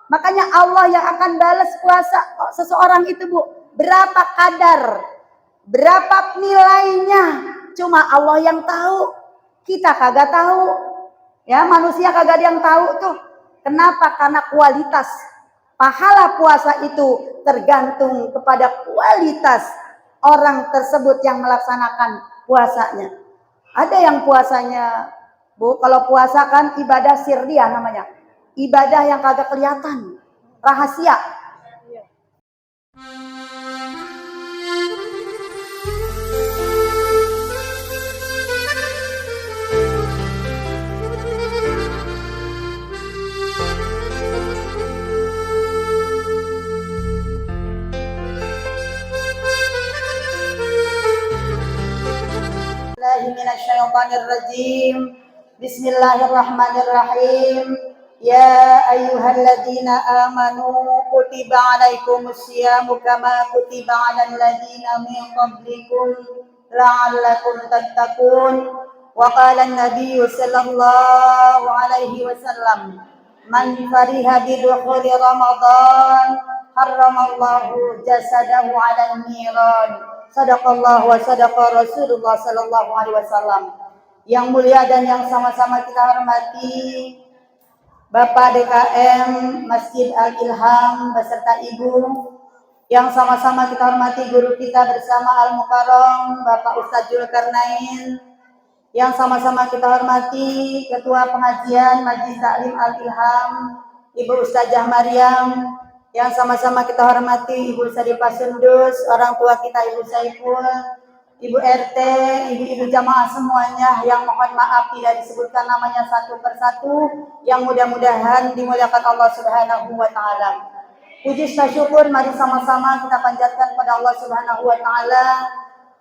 Makanya Allah yang akan balas puasa seseorang itu, Bu. Berapa kadar, berapa nilainya, cuma Allah yang tahu. Kita kagak tahu. Ya, manusia kagak ada yang tahu tuh. Kenapa? Karena kualitas pahala puasa itu tergantung kepada kualitas orang tersebut yang melaksanakan puasanya. Ada yang puasanya, Bu, kalau puasa kan ibadah sirriah namanya. Ibadah yang kagak kelihatan, rahasia. Bismillahirrahmanirrahim. Ya ayyuhalladzina amanu kutiba alaikumusyamu kama kutiba alal ladzina min qablikum la'allakum tattaqun. Wa qala an-nabiy sallallahu alaihi wasallam, man fariha bidukhuli Ramadan harramallahu jasadahu 'alal niran. Sadaqallahu wa sadaqa Rasulullah sallallahu alaihi wasallam. Yang mulia dan yang sama-sama kita hormati Bapak DKM Masjid Al-Ilham beserta Ibu, yang sama-sama kita hormati guru kita bersama Al-Mukarram Bapak Ustadz Zulkarnain, yang sama-sama kita hormati Ketua Pengajian Majelis Taklim Al-Ilham Ibu Ustazah Maryam, yang sama-sama kita hormati Ibu Sadipah Sundus, orang tua kita Ibu Saiful, Ibu RT, ibu-ibu jamaah semuanya yang mohon maaf tidak disebutkan namanya satu persatu, yang mudah-mudahan dimuliakan Allah Subhanahu wa taala. Puji syukur mari sama-sama kita panjatkan pada Allah Subhanahu wa taala,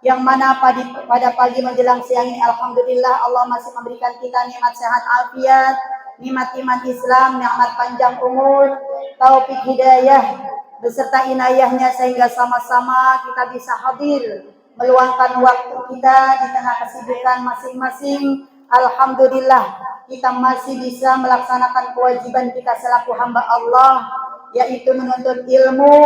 yang mana pada pagi menjelang siang ini alhamdulillah Allah masih memberikan kita nikmat sehat afiat, nikmat iman Islam, nikmat panjang umur, taufik hidayah beserta inayahnya sehingga sama-sama kita bisa hadir meluangkan waktu kita di tengah kesibukan masing-masing. Alhamdulillah kita masih bisa melaksanakan kewajiban kita selaku hamba Allah, yaitu menuntut ilmu.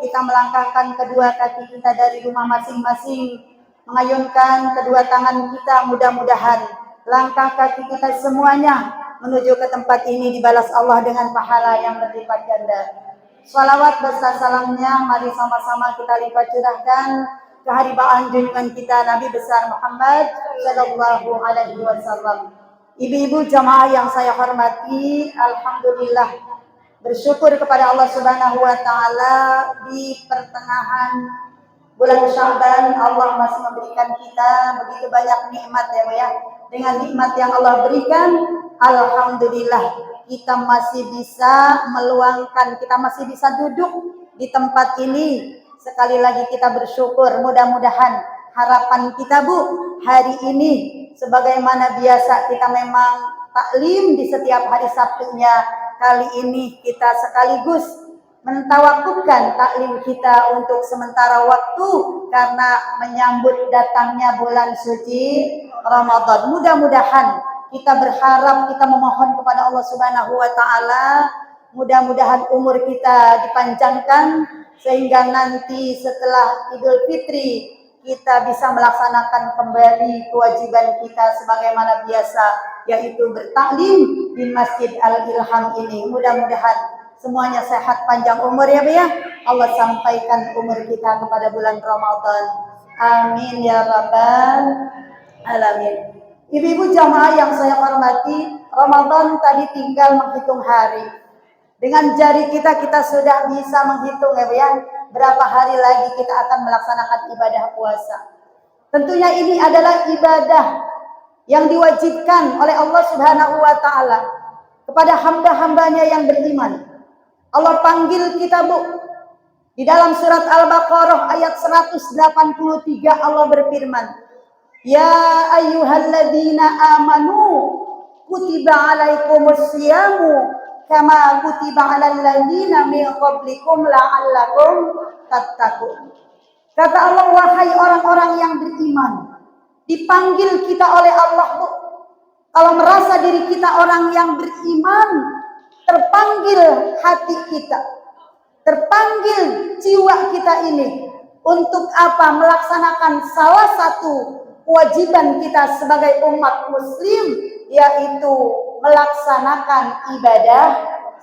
Kita melangkahkan kedua kaki kita dari rumah masing-masing, mengayunkan kedua tangan kita, mudah-mudahan langkah kaki kita semuanya menuju ke tempat ini dibalas Allah dengan pahala yang berlipat ganda. Salawat beserta salamnya mari sama-sama kita lipat curahkan keharibaan junjungan kita Nabi besar Muhammad sallallahu alaihi wasallam. Ibu-ibu jamaah yang saya hormati, alhamdulillah bersyukur kepada Allah Subhanahu wa taala di pertengahan bulan Sya'ban Allah masih memberikan kita begitu banyak nikmat ya Bu ya. Dengan nikmat yang Allah berikan, alhamdulillah kita masih bisa meluangkan, kita masih bisa duduk di tempat ini. Sekali lagi kita bersyukur, mudah-mudahan harapan kita Bu, hari ini sebagaimana biasa kita memang taklim di setiap hari Sabtunya, kali ini kita sekaligus mentawakufkan taklim kita untuk sementara waktu karena menyambut datangnya bulan suci Ramadan. Mudah-mudahan kita berharap, kita memohon kepada Allah Subhanahu wa taala, mudah-mudahan umur kita dipanjangkan sehingga nanti setelah Idul Fitri kita bisa melaksanakan kembali kewajiban kita sebagaimana biasa, yaitu bertaklim di Masjid Al-Ilham ini. Mudah-mudahan semuanya sehat panjang umur ya Bu ya. Allah sampaikan umur kita kepada bulan Ramadan. Amin ya rabbal alamin. Ibu-ibu jamaah yang saya hormati, Ramadan tadi tinggal menghitung hari. Dengan jari kita sudah bisa menghitung ya Bu ya, berapa hari lagi kita akan melaksanakan ibadah puasa. Tentunya ini adalah ibadah yang diwajibkan oleh Allah Subhanahu wa taala kepada hamba-hambanya yang beriman. Allah panggil kita Bu. Di dalam surat Al-Baqarah ayat 183 Allah berfirman, "Ya ayyuhalladzina amanu kutiba alaikumusyamu kama kutiba 'alal ladzina min qablikum la'allakum tattaqun." Kata Allah, wahai orang-orang yang beriman, dipanggil kita oleh Allah Bu. Kalau merasa diri kita orang yang beriman, terpanggil hati kita, terpanggil jiwa kita ini untuk apa? Melaksanakan salah satu kewajiban kita sebagai umat muslim, yaitu melaksanakan ibadah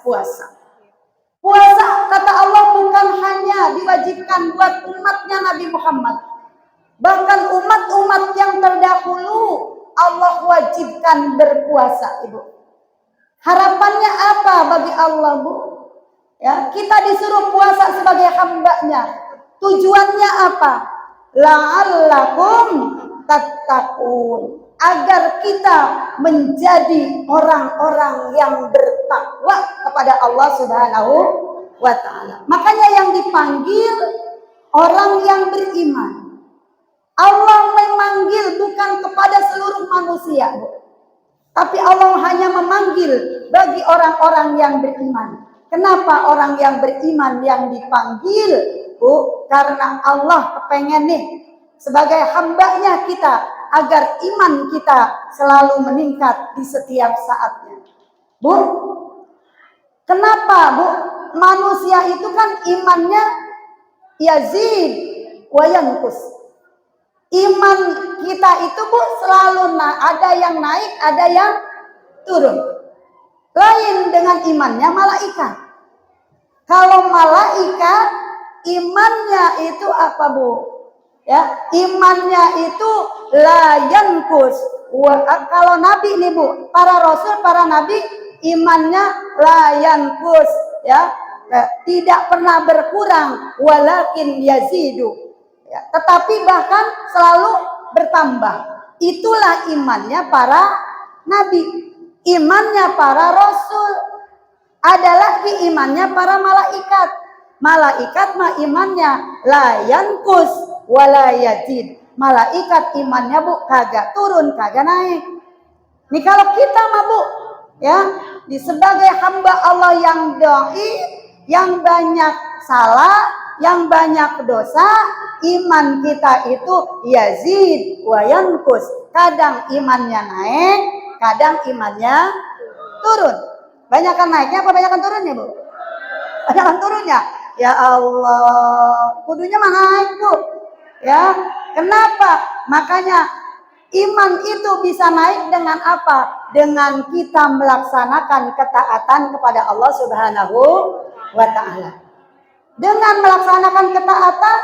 puasa. Puasa, kata Allah, bukan hanya diwajibkan buat umatnya Nabi Muhammad. Bahkan umat-umat yang terdahulu Allah wajibkan berpuasa, Ibu. Harapannya apa bagi Allah, Bu? Ya, kita disuruh puasa sebagai hambanya. Tujuannya apa? La'allakum tattaqun. Agar kita menjadi orang-orang yang bertakwa kepada Allah Subhanahu wa ta'ala. Makanya yang dipanggil orang yang beriman. Allah memanggil bukan kepada seluruh manusia, tapi Allah hanya memanggil bagi orang-orang yang beriman. Kenapa orang yang beriman yang dipanggil, Bu? Karena Allah kepengen nih sebagai hambanya kita agar iman kita selalu meningkat di setiap saatnya. Bu, kenapa, Bu? Manusia itu kan imannya yazid wa yanqus. Iman kita itu, Bu, selalu ada yang naik, ada yang turun. Lain dengan imannya malaikat. Kalau malaikat imannya itu apa, Bu? Ya, imannya itu la yanqus. Kalau nabi nih, Bu, para rasul, para nabi imannya la yanqus, ya. Tidak pernah berkurang, walakin yazidu. Ya, tetapi bahkan selalu bertambah. Itulah imannya para nabi. Imannya para rasul. Ada lagi imannya para malaikat. Malaikat mah imannya la yanqus wala yazid. Malaikat imannya, Bu, kagak turun, kagak naik. Nih kalau kita mah, Bu, ya, di sebagai hamba Allah yang doi, yang banyak salah, yang banyak dosa, iman kita itu yazid wa yanqus. Kadang imannya naik, kadang imannya turun. Banyakan naiknya apa banyakan turunnya, Bu? Banyakan turunnya. Ya Allah, kudunya mah naik, Bu. Ya, kenapa? Makanya iman itu bisa naik dengan apa? Dengan kita melaksanakan ketaatan kepada Allah Subhanahu wa ta'ala. Dengan melaksanakan ketaatan,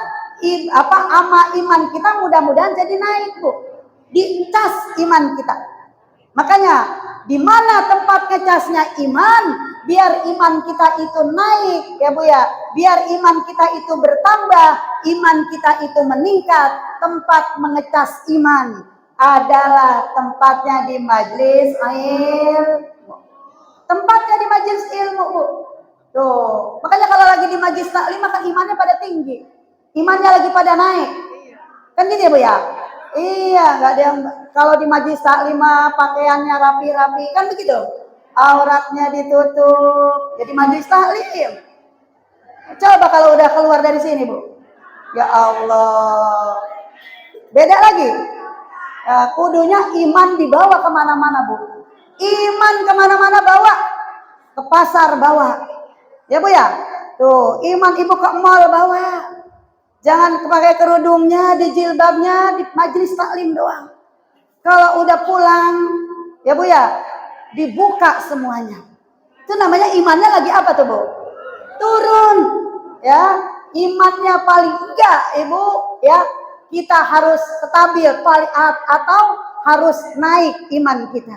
iman kita mudah-mudahan jadi naik, Bu. Dicas iman kita. Makanya di mana tempat ngecasnya iman, biar iman kita itu naik, ya Bu ya. Biar iman kita itu bertambah, iman kita itu meningkat. Tempat mengecas iman adalah tempatnya di majelis ilmu. Tempatnya di majelis ilmu, Bu. Tuh, makanya kalau lagi di majelis taklim kan imannya pada tinggi. Imannya lagi pada naik. Kan gitu ya, Bu ya? Iya, nggak ada yang kalau di majelis taklim pakaiannya rapi-rapi, kan begitu. Auratnya ditutup. Jadi majelis taklim. Coba kalau udah keluar dari sini, Bu. Ya Allah. Beda lagi. Ya, kudunya iman dibawa kemana-mana, Bu. Iman kemana-mana bawa. Ke pasar bawa. Ya, Bu ya. Tuh, iman ibu ke mall bawa. Jangan pakai kerudungnya, di jilbabnya, di majelis taklim doang. Kalau udah pulang, ya Bu ya, dibuka semuanya. Itu namanya imannya lagi apa tuh, Bu? Turun. Ya, imannya paling enggak, Ibu, ya. Kita harus stabil atau harus naik iman kita.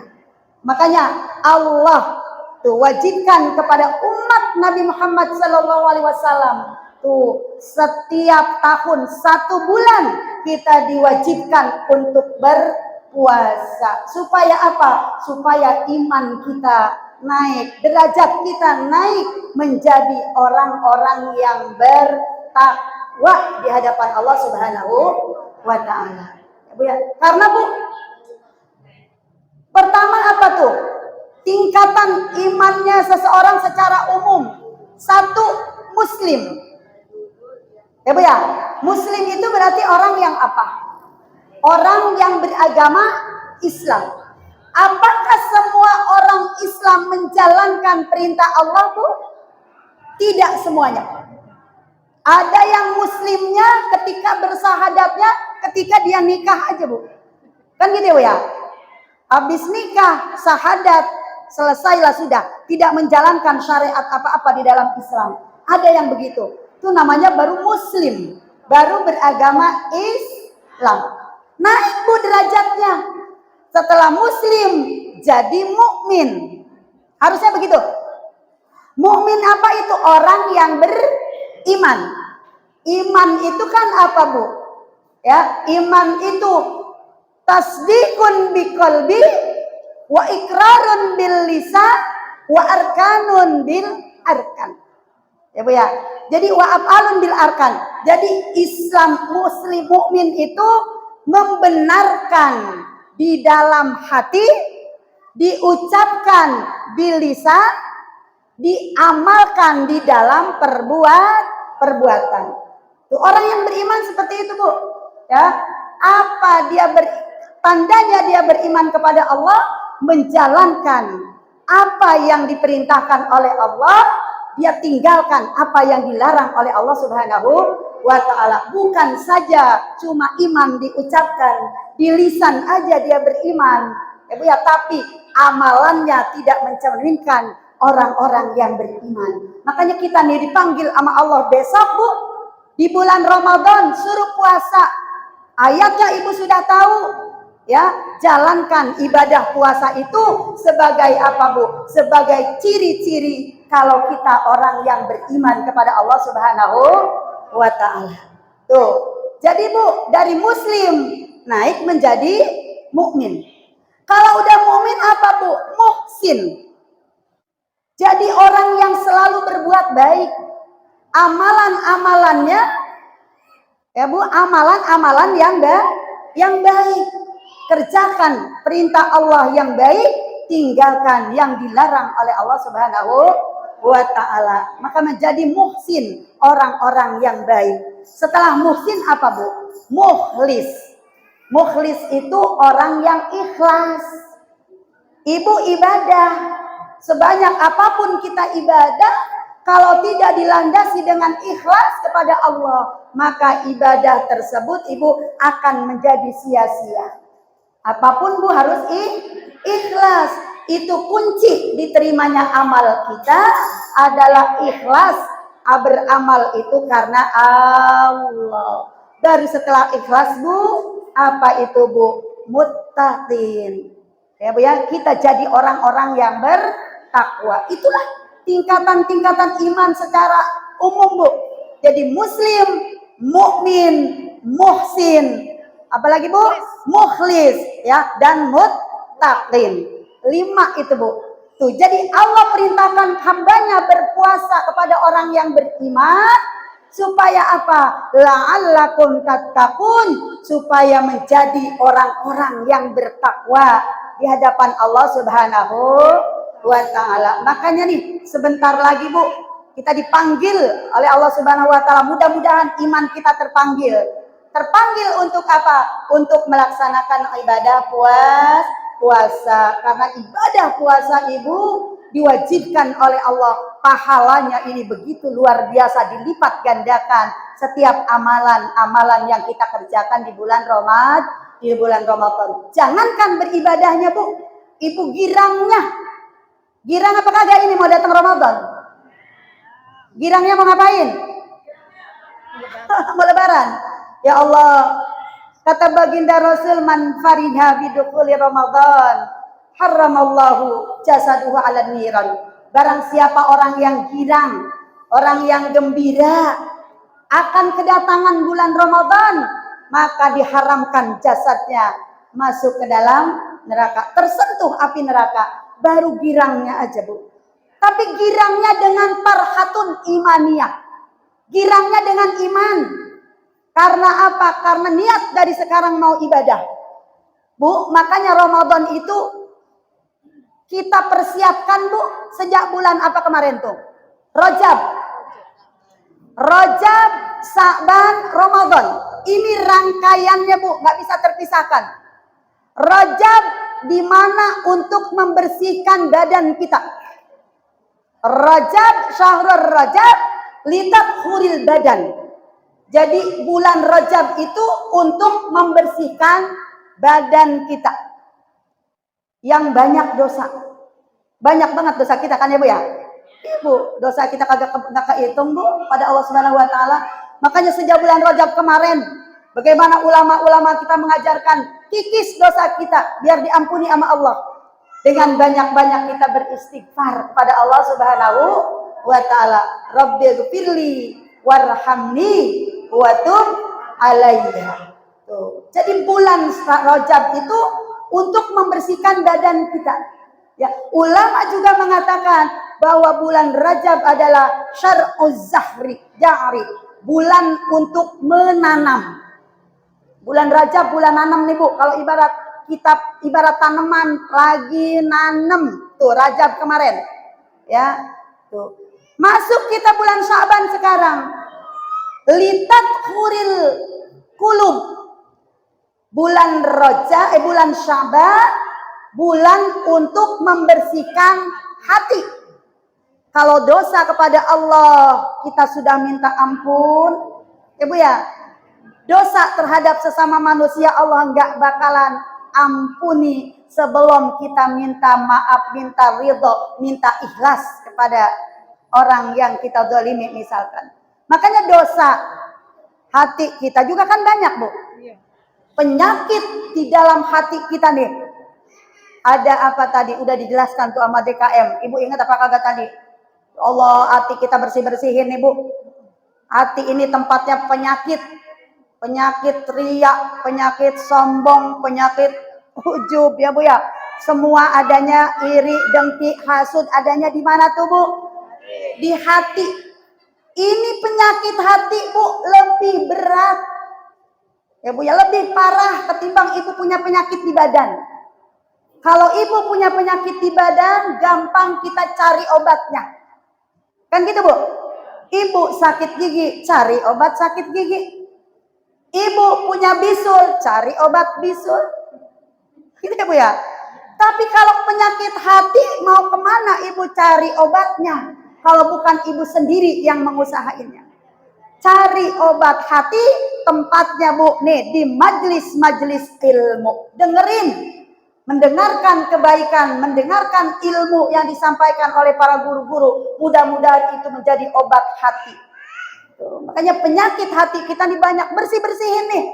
Makanya Allah tuh wajibkan kepada umat Nabi Muhammad SAW tuh setiap tahun 1 bulan kita diwajibkan untuk berpuasa. Supaya apa? Supaya iman kita naik, derajat kita naik menjadi orang-orang yang bertakwa di hadapan Allah Subhanahu wa ta'ala. Ya, Bu ya. Karena, Bu, pertama apa tuh? Tingkatan imannya seseorang secara umum. 1, Muslim. Ya, Bu ya. Muslim itu berarti orang yang apa? Orang yang beragama Islam. Apakah semua orang Islam menjalankan perintah Allah, Bu? Tidak semuanya. Ada yang muslimnya ketika bersahadatnya, ketika dia nikah aja, Bu. Kan gitu ya? Habis nikah, sahadat, selesailah sudah. Tidak menjalankan syariat apa-apa di dalam Islam. Ada yang begitu. Itu namanya baru muslim. Baru beragama Islam. Naik, Bu, derajatnya. Setelah muslim, jadi mukmin. Harusnya begitu. Mukmin apa itu? Orang yang beriman. Iman itu kan apa, Bu? Ya, iman itu tasdikun biqalbi wa ikrarun bil lisan wa arkanun bil arkan. Ya, Bu ya. Jadi wa af'alun bil arkan. Jadi Islam muslim mukmin itu membenarkan di dalam hati, diucapkan bil lisan, diamalkan di dalam perbuatan. Tuh, orang yang beriman seperti itu, Bu. Ya, apa dia tandanya dia beriman kepada Allah, menjalankan apa yang diperintahkan oleh Allah, dia tinggalkan apa yang dilarang oleh Allah Subhanahu wa taala. Bukan saja cuma iman diucapkan, di lisan aja dia beriman. Ya, Bu ya, tapi amalannya tidak mencerminkan orang-orang yang beriman. Makanya kita nih dipanggil sama Allah besok, Bu, di bulan Ramadan suruh puasa. Ayatnya Ibu sudah tahu, ya. Jalankan ibadah puasa itu sebagai apa, Bu? Sebagai ciri-ciri kalau kita orang yang beriman kepada Allah Subhanahu wa taala. Tuh. Jadi, Bu, dari muslim naik menjadi mukmin. Kalau udah mukmin apa, Bu? Muhsin. Jadi orang yang selalu berbuat baik. Amalan-amalannya, ya, Bu, amalan-amalan yang baik. Kerjakan perintah Allah yang baik, tinggalkan yang dilarang oleh Allah Subhanahu wa taala. Maka menjadi muhsin, orang-orang yang baik. Setelah muhsin apa, Bu? Mukhlis. Mukhlis itu orang yang ikhlas. Ibu ibadah, sebanyak apapun kita ibadah, kalau tidak dilandasi dengan ikhlas kepada Allah, maka ibadah tersebut, Ibu, akan menjadi sia-sia. Apapun, Bu, harus ikhlas. Itu kunci diterimanya amal kita adalah ikhlas. Beramal itu karena Allah. Dari setelah ikhlas, Bu, apa itu, Bu? Muttaqin. Ya, Bu ya, kita jadi orang-orang yang bertakwa. Itulah tingkatan-tingkatan iman secara umum, Bu. Jadi muslim, mukmin, muhsin, apalagi, Bu? Mukhlis, ya, dan muttaqin. 5 itu, Bu. Tuh, jadi Allah perintahkan hambanya berpuasa kepada orang yang beriman supaya apa? La'allakum tattaqun, supaya menjadi orang-orang yang bertakwa di hadapan Allah Subhanahu wa taala. Makanya nih, sebentar lagi, Bu, kita dipanggil oleh Allah Subhanahu wa taala. Mudah-mudahan iman kita terpanggil. Terpanggil untuk apa? Untuk melaksanakan ibadah puasa. Karena ibadah puasa, Ibu, diwajibkan oleh Allah. Pahalanya ini begitu luar biasa, dilipat gandakan setiap amalan-amalan yang kita kerjakan di bulan Ramadan. Jangankan beribadahnya, Bu, Ibu girangnya. Girang apa kagak ini mau datang Ramadan? Girangnya mau ngapain? Mau lebaran. Ya Allah, kata baginda Rasul, man faridha bidukhuli Ramadan haramallahu jasaduhu ala niran. Barang siapa orang yang girang, orang yang gembira akan kedatangan bulan Ramadan, maka diharamkan jasadnya masuk ke dalam neraka, tersentuh api neraka. Baru girangnya aja, Bu. Tapi girangnya dengan farhatun imaniyah. Girangnya dengan iman. Karena apa? Karena niat dari sekarang mau ibadah. Bu, makanya Ramadan itu kita persiapkan, Bu, sejak bulan apa kemarin tuh? Rajab, Sa'ban, Ramadan. Ini rangkaiannya, Bu, nggak bisa terpisahkan. Rajab di mana untuk membersihkan badan kita. Rajab, syahrul Rajab, litathuril badan. Jadi bulan Rajab itu untuk membersihkan badan kita yang banyak dosa. Banyak banget dosa kita kan ya Bu ya? Ibu, dosa kita kagak kehitung Bu pada Allah Subhanahu wa taala. Makanya sejak bulan Rajab kemarin, bagaimana ulama-ulama kita mengajarkan kikis dosa kita biar diampuni sama Allah. Dengan banyak-banyak kita beristighfar kepada Allah Subhanahu wa taala. Rabbighfirli warhamni wa tub alayya. Tuh. Jadi bulan Rajab itu untuk membersihkan badan kita. Ya, ulama juga mengatakan bahwa bulan Rajab adalah syar'uz ja'ri, bulan untuk menanam. Bulan Rajab bulan nanam nih Bu. Kalau ibarat tanaman lagi nanam tuh Rajab kemarin. Ya, tuh. Masuk kita bulan Sya'ban sekarang. Litathuril qulub. Bulan bulan Sya'ban, bulan untuk membersihkan hati. Kalau dosa kepada Allah kita sudah minta ampun, ya Bu ya. Dosa terhadap sesama manusia Allah enggak bakalan ampuni sebelum kita minta maaf, minta ridho, minta ikhlas kepada orang yang kita zalimi misalkan. Makanya dosa hati kita juga kan banyak Bu. Penyakit di dalam hati kita nih. Ada apa tadi? Udah dijelaskan tuh sama DKM. Ibu ingat apa kagak tadi? Allah, hati kita bersih-bersihin nih Bu. Hati ini tempatnya penyakit. Penyakit riak, penyakit sombong, penyakit ujub ya Bu ya. Semua adanya iri, dengki, hasud adanya di mana tuh Bu? Di hati. Ini penyakit hati Bu lebih berat. Ya Bu ya, lebih parah ketimbang ibu punya penyakit di badan. Kalau ibu punya penyakit di badan, gampang kita cari obatnya. Kan gitu Bu? Ibu sakit gigi, cari obat sakit gigi. Ibu punya bisul, cari obat bisul. Gitu ya Bu ya. Tapi kalau penyakit hati mau kemana ibu cari obatnya? Kalau bukan ibu sendiri yang mengusahainnya. Cari obat hati tempatnya Bu. Nih di majelis-majelis ilmu. Dengerin. Mendengarkan kebaikan, mendengarkan ilmu yang disampaikan oleh para guru-guru. Mudah-mudahan itu menjadi obat hati. Tuh, makanya penyakit hati kita nih banyak, bersihin nih.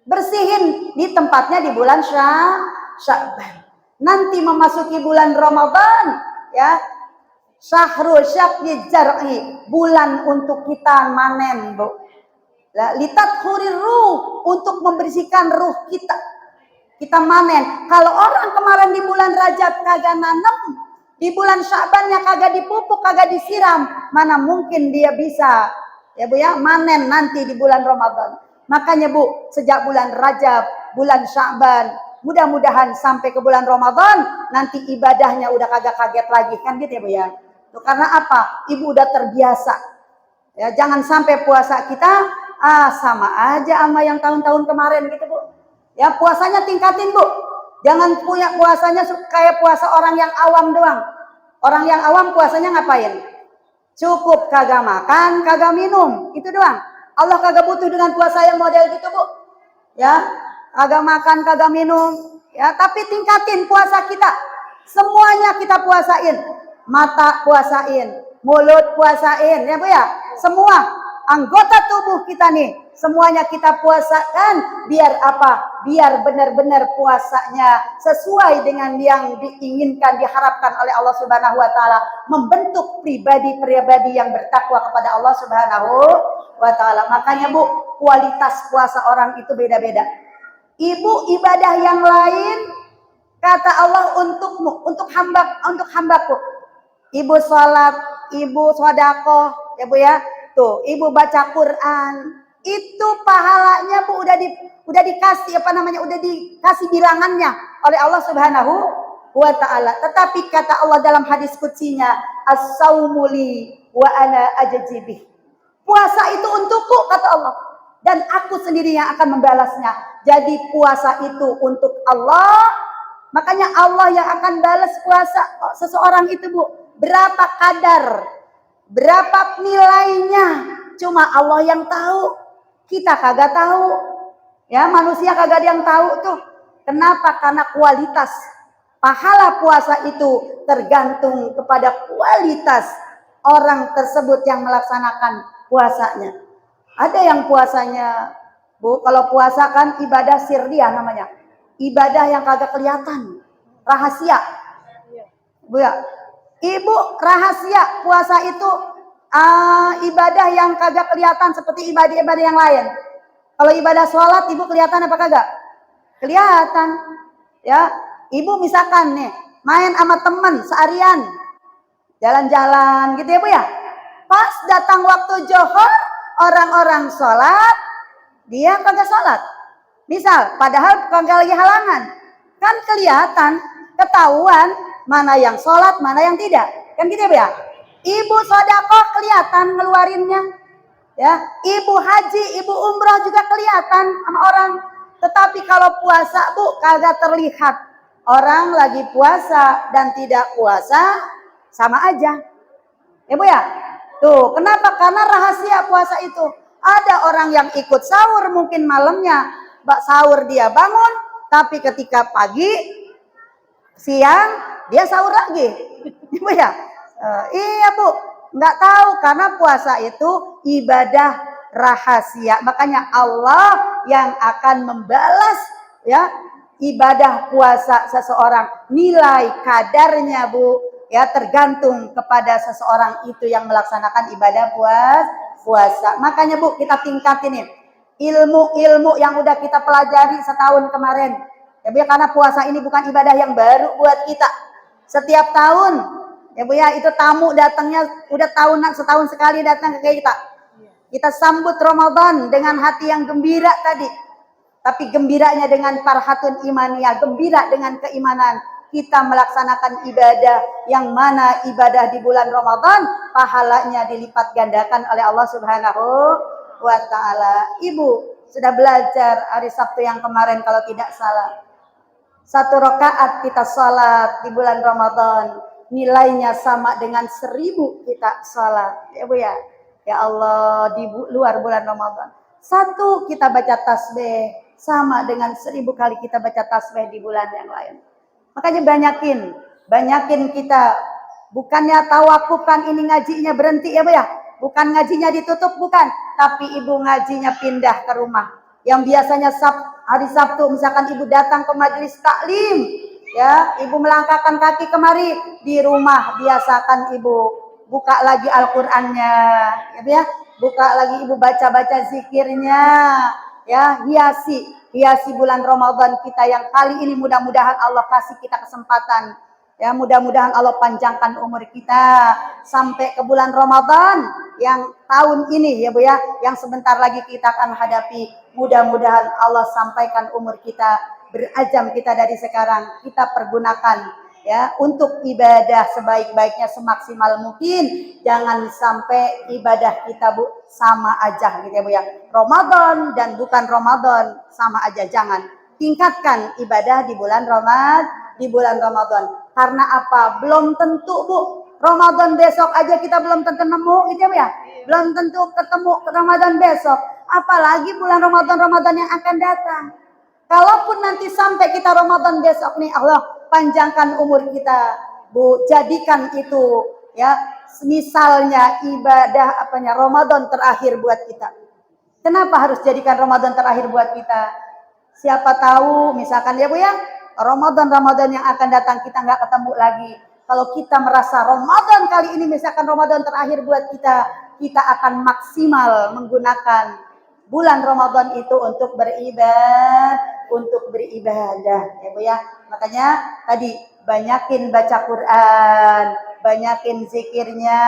Bersihin di tempatnya di bulan Sya'ban. Nanti memasuki bulan Ramadan, ya. Syahrul syaqyi, bulan untuk kita manen, Bu. Litathuril ruh, untuk membersihkan ruh kita. Kita manen. Kalau orang kemarin di bulan Rajab kagak nanem, di bulan Sya'bannya kagak dipupuk, kagak disiram, mana mungkin dia bisa ya Bu ya manen nanti di bulan Ramadan. Makanya Bu, sejak bulan Rajab, bulan Sya'ban, mudah-mudahan sampai ke bulan Ramadan nanti ibadahnya udah kagak kaget lagi kan gitu ya Bu ya. Tuh, karena apa? Ibu udah terbiasa. Ya, jangan sampai puasa kita sama aja sama yang tahun-tahun kemarin gitu Bu. Ya, puasanya tingkatin Bu. Jangan punya puasanya kayak puasa orang yang awam doang. Orang yang awam puasanya ngapain? Cukup kagak makan, kagak minum. Itu doang. Allah kagak butuh dengan puasa yang model gitu Bu. Ya, kagak makan, kagak minum. Ya, tapi tingkatin puasa kita. Semuanya kita puasain. Mata puasain, mulut puasain, ya Bu ya. Semua anggota tubuh kita nih, semuanya kita puasakan. Biar apa? Biar benar-benar puasanya sesuai dengan yang diinginkan, diharapkan oleh Allah Subhanahu wa taala, membentuk pribadi-pribadi yang bertakwa kepada Allah Subhanahu wa taala. Makanya Bu, kualitas puasa orang itu beda-beda. Ibu ibadah yang lain kata Allah untukmu, untuk hambaku. Ibu sholat, ibu sodako, ya Bu ya. Tuh, ibu baca Quran. Itu pahalanya Bu udah dikasih udah dikasih bilangannya oleh Allah Subhanahu wa taala. Tetapi kata Allah dalam hadis qutsinya, as-saumu li wa ana ajzibih. Puasa itu untukku kata Allah, dan aku sendiri yang akan membalasnya. Jadi puasa itu untuk Allah, Makanya Allah yang akan balas puasa seseorang itu, Bu. Berapa kadar, berapa nilainya, cuma Allah yang tahu. Kita kagak tahu. Ya, manusia kagak ada yang tahu tuh. Kenapa? Karena kualitas pahala puasa itu tergantung kepada kualitas orang tersebut yang melaksanakan puasanya. Ada yang puasanya, Bu, kalau puasa kan ibadah sirriyah namanya. Ibadah yang kagak kelihatan, rahasia. Bu ya, Ibu rahasia puasa itu ibadah yang kagak kelihatan seperti ibadah-ibadah yang lain. Kalau ibadah sholat, Ibu kelihatan apa kagak? Kelihatan. Ya, Ibu misalkan nih main sama temen seharian, jalan-jalan gitu ya Bu ya. Pas datang waktu Johor, orang-orang sholat, dia kagak sholat. Misal, padahal kagak lagi halangan. Kan kelihatan, ketahuan mana yang sholat, mana yang tidak. Kan gitu ya Bu ya. Ibu sodakoh kelihatan ngeluarinnya. Ya, ibu haji, ibu umroh juga kelihatan sama orang. Tetapi kalau puasa, Bu, kagak terlihat. Orang lagi puasa dan tidak puasa sama aja. Ya Bu ya? Tuh, kenapa? Karena rahasia puasa itu. Ada orang yang ikut sahur mungkin malamnya, sahur dia bangun, tapi ketika pagi, siang, dia sahur lagi. Ya Bu ya? Iya Bu, nggak tahu karena puasa itu ibadah rahasia. Makanya Allah yang akan membalas ya ibadah puasa seseorang. Nilai kadarnya Bu ya tergantung kepada seseorang itu yang melaksanakan ibadah puasa. Makanya Bu, kita tingkatin nih ilmu-ilmu yang udah kita pelajari setahun kemarin. Ya Bu ya, karena puasa ini bukan ibadah yang baru buat kita. Setiap tahun ya Bu ya, itu tamu datangnya udah tahunan, setahun sekali datang ke kita. Kita sambut Ramadan dengan hati yang gembira tadi. Tapi gembiranya dengan farhatun imaniyah, gembira dengan keimanan. Kita melaksanakan ibadah yang mana ibadah di bulan Ramadan pahalanya dilipat gandakan oleh Allah Subhanahu wa taala. Ibu sudah belajar hari Sabtu yang kemarin kalau tidak salah. 1 rakaat kita salat di bulan Ramadan, nilainya sama dengan 1000 kita salat. Ya Bu ya. Ya Allah, di luar bulan Ramadan. 1 kita baca tasbih sama dengan 1000 kali kita baca tasbih di bulan yang lain. Makanya banyakin kita. Bukannya tawakufkan ini ngajinya berhenti ya Bu ya. Bukan ngajinya ditutup, bukan. Tapi Ibu ngajinya pindah ke rumah. Yang biasanya hari Sabtu misalkan Ibu datang ke majelis taklim, ya, Ibu melangkahkan kaki kemari, di rumah biasakan Ibu buka lagi Al-Qur'annya, ya, buka lagi Ibu baca-baca zikirnya, ya, hiasi bulan Ramadan kita yang kali ini mudah-mudahan Allah kasih kita kesempatan. Ya, mudah-mudahan Allah panjangkan umur kita sampai ke bulan Ramadan yang tahun ini ya Bu ya, yang sebentar lagi kita akan hadapi. Mudah-mudahan Allah sampaikan umur kita, berajam kita dari sekarang kita pergunakan ya untuk ibadah sebaik-baiknya semaksimal mungkin. Jangan sampai ibadah kita Bu sama aja gitu ya Bu ya. Ramadan dan bukan Ramadan sama aja, jangan. Tingkatkan ibadah di bulan Ramadan. Karena apa? Belum tentu Bu. Ramadan besok aja kita belum tentu nemu gitu ya. Belum tentu ketemu Ramadan besok. Apalagi bulan Ramadan yang akan datang. Kalaupun nanti sampai kita Ramadan besok nih, Allah panjangkan umur kita. Bu, jadikan itu ya misalnya ibadah Ramadan terakhir buat kita. Kenapa harus jadikan Ramadan terakhir buat kita? Siapa tahu misalkan ya Bu ya, Ramadan yang akan datang kita nggak ketemu lagi. Kalau kita merasa Ramadan kali ini misalkan Ramadan terakhir buat kita, kita akan maksimal menggunakan bulan Ramadan itu untuk beribadah, ya Bu ya. Makanya tadi banyakin baca Quran, banyakin zikirnya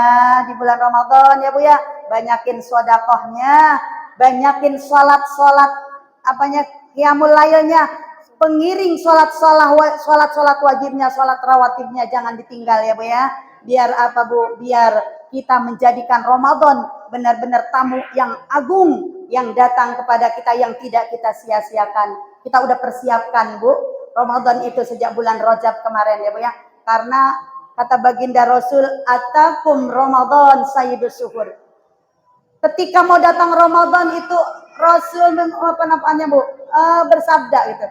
di bulan Ramadan ya Bu ya, banyakin sedekahnya, banyakin salat qiyamul lailnya, pengiring salat wajibnya, salat rawatibnya jangan ditinggal ya Bu ya. Biar apa Bu? Biar kita menjadikan Ramadan benar-benar tamu yang agung yang datang kepada kita yang tidak kita sia-siakan. Kita udah persiapkan Bu Ramadan itu sejak bulan Rajab kemarin ya Bu ya. Karena kata baginda Rasul, atakum Ramadan sayyidus syuhur. Ketika mau datang Ramadan itu Rasul apa namanya Bu? Bersabda gitu.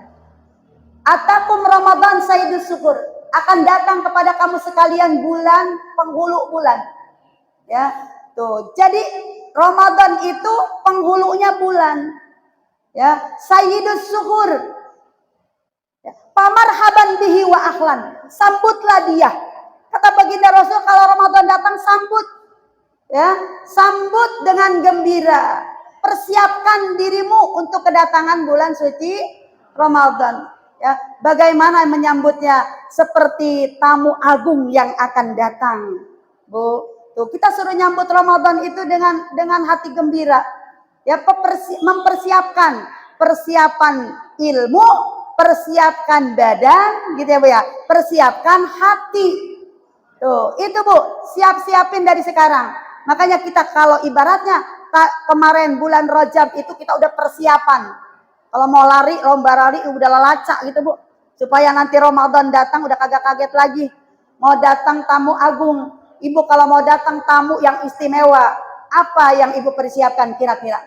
Atakum Ramadan sayyidus syuhur. Akan datang kepada kamu sekalian bulan penghulu bulan. Ya. Tuh. Jadi Ramadan itu penghulunya bulan. Ya, sayyidus syuhur. Ya. Pamarhaban bihi wa ahlan. Sambutlah dia. Kata baginda Rasul, kalau Ramadan datang sambut. Ya, sambut dengan gembira. Persiapkan dirimu untuk kedatangan bulan suci Ramadan. Ya, bagaimana menyambutnya? Seperti tamu agung yang akan datang. Bu, tuh kita suruh nyambut Ramadan itu dengan hati gembira. Ya, mempersiapkan persiapan ilmu, persiapkan badan, gitu ya Bu ya. Persiapkan hati. Tuh, itu Bu, siap-siapin dari sekarang. Makanya kita kalau ibaratnya kemarin bulan Rajab itu kita udah persiapan. Kalau mau lari, lomba lari udah lelacak gitu Bu. Supaya nanti Ramadan datang udah kagak kaget lagi. Mau datang tamu agung. Ibu kalau mau datang tamu yang istimewa, apa yang Ibu persiapkan kira-kira?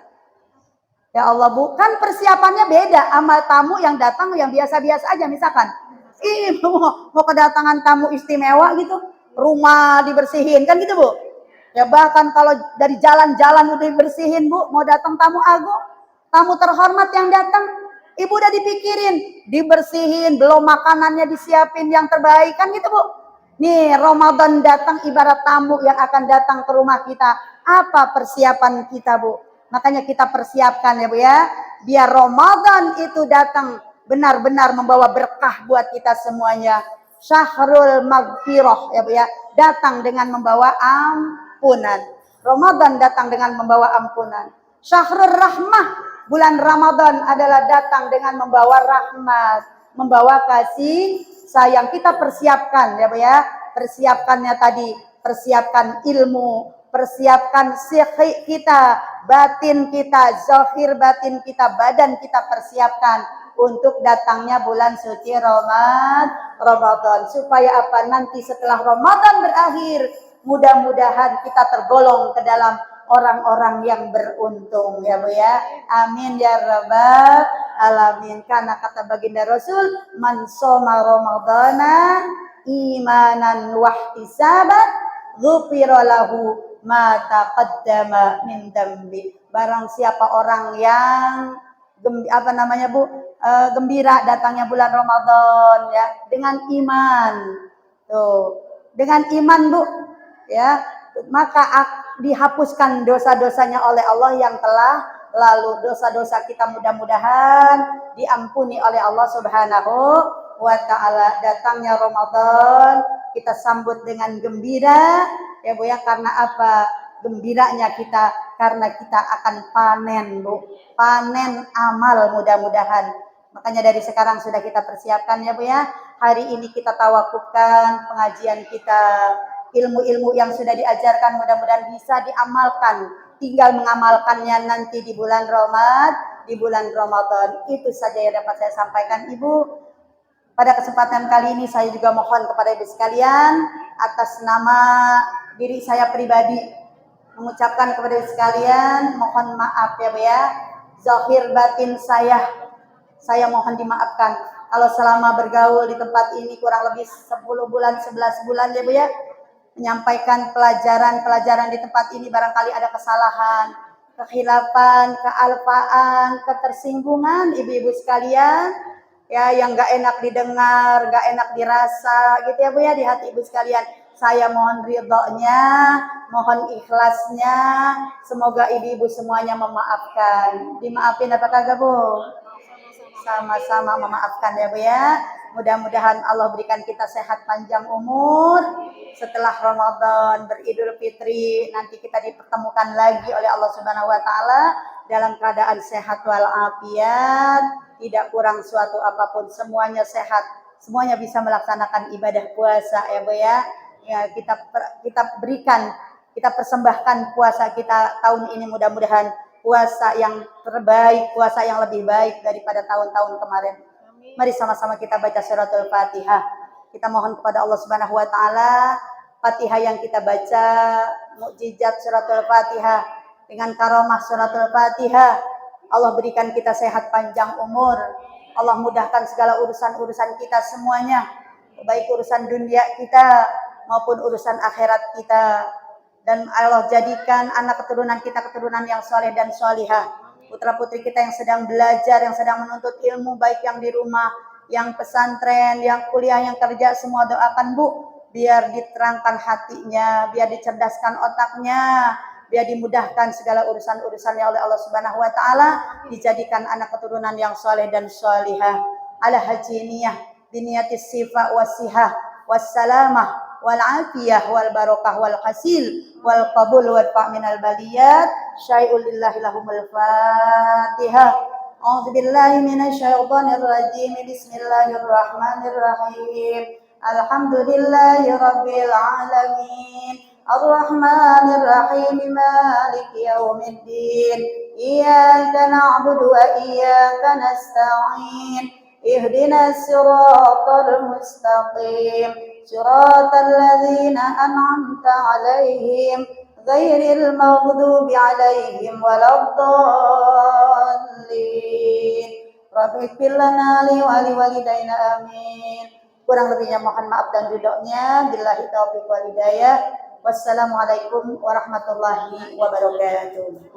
Ya Allah Bu, kan persiapannya beda sama tamu yang datang yang biasa-biasa aja misalkan. Ibu mau kedatangan tamu istimewa gitu, rumah dibersihin kan gitu Bu. Ya bahkan kalau dari jalan-jalan udah dibersihin Bu, mau datang tamu agung, tamu terhormat yang datang, Ibu udah dipikirin, dibersihin, belum makanannya disiapin yang terbaik kan gitu Bu. Nih Ramadan datang ibarat tamu yang akan datang ke rumah kita. Apa persiapan kita Bu? Makanya kita persiapkan ya Bu ya. Biar Ramadan itu datang benar-benar membawa berkah buat kita semuanya. Syahrul Maghfirah ya Bu ya. Datang dengan membawa ampunan. Ramadan datang dengan membawa ampunan. Syahrul Rahmah, bulan Ramadan adalah datang dengan membawa rahmat, membawa kasih sayang. Kita persiapkan ya Bu ya. Persiapkannya tadi, persiapkan ilmu, persiapkan sihhi kita, batin kita, zahir batin kita, badan kita persiapkan untuk datangnya bulan suci Ramadan. Supaya apa? Nanti setelah Ramadan berakhir, mudah-mudahan kita tergolong ke dalam orang-orang yang beruntung ya Bu ya. Amin ya rabbal alamin. Karena kata baginda Rasul, man shoma ramadhana imanan wahtisaban ghufira lahu ma taqaddama min dambi. Barang siapa orang yang gembira datangnya bulan Ramadan ya, dengan iman. Tuh, dengan iman Bu ya, maka dihapuskan dosa-dosanya oleh Allah yang telah lalu. Dosa-dosa kita mudah-mudahan diampuni oleh Allah Subhanahu wa taala. Datangnya Ramadan kita sambut dengan gembira ya Bu ya. Karena apa? Gembiranya kita karena kita akan panen Bu. Panen amal mudah-mudahan. Makanya dari sekarang sudah kita persiapkan ya Bu ya. Hari ini kita tawakufkan pengajian kita. Ilmu-ilmu yang sudah diajarkan mudah-mudahan bisa diamalkan. Tinggal mengamalkannya nanti di bulan Ramadan. Itu saja yang dapat saya sampaikan Ibu. Pada kesempatan kali ini saya juga mohon kepada Ibu sekalian atas nama diri saya pribadi mengucapkan kepada Ibu sekalian mohon maaf ya Bu ya. Zahir batin saya mohon dimaafkan. Kalau selama bergaul di tempat ini kurang lebih 10 bulan, 11 bulan ya Bu ya, menyampaikan pelajaran-pelajaran di tempat ini barangkali ada kesalahan, kekhilafan, kealpaan, ketersinggungan ibu-ibu sekalian ya, yang gak enak didengar, gak enak dirasa gitu ya Bu ya di hati ibu sekalian. Saya mohon ridhonya, mohon ikhlasnya, semoga ibu-ibu semuanya memaafkan. Dimaafin apa kagak Bu? Sama-sama memaafkan ya Bu ya. Mudah-mudahan Allah berikan kita sehat panjang umur. Setelah Ramadan beridul fitri nanti kita dipertemukan lagi oleh Allah Subhanahu wa taala dalam keadaan sehat walafiat, tidak kurang suatu apapun, semuanya sehat, semuanya bisa melaksanakan ibadah puasa ya Bu ya. Ya kita berikan, kita persembahkan puasa kita tahun ini mudah-mudahan puasa yang terbaik, puasa yang lebih baik daripada tahun-tahun kemarin. Mari sama-sama kita baca suratul Fatihah. Kita mohon kepada Allah Subhanahu wa taala, Fatihah yang kita baca, mukjizat suratul Fatihah, dengan karomah suratul Fatihah, Allah berikan kita sehat panjang umur. Allah mudahkan segala urusan-urusan kita semuanya, baik urusan dunia kita maupun urusan akhirat kita. Dan Allah jadikan anak keturunan kita keturunan yang soleh dan solihah. Putra-putri kita yang sedang belajar, yang sedang menuntut ilmu, baik yang di rumah, yang pesantren, yang kuliah, yang kerja, semua doakan Bu, biar diterangkan hatinya, biar dicerdaskan otaknya, biar dimudahkan segala urusan-urusannya oleh Allah Subhanahu wa taala, dijadikan anak keturunan yang soleh dan solihah. Ala hajiniyah biniyatis sifa wasihah wassalamah wal afiyah wal barakah wal hasil wal qabul wal fa' minal baliyat syai'ul lillahi lahumul Fatihah. A'udzu billahi minasy syaithanir rajim. Bismillahirrahmanirrahim. Alhamdulillahi rabbil alamin. Ar-Rahmanir Rahim. Maliki yaumiddin. Iyyaka na'budu wa iyyaka nasta'in. Ihdinas siratal mustaqim. Siratal ladzina an'amta 'alaihim ghairil maghdubi 'alaihim waladdallin. Rabbighfir lana wa liwalidayna amin. Kurang lebihnya mohon maaf dan ridhonya. Billahi taufiq wal hidayah. Wassalamualaikum warahmatullahi wabarakatuh.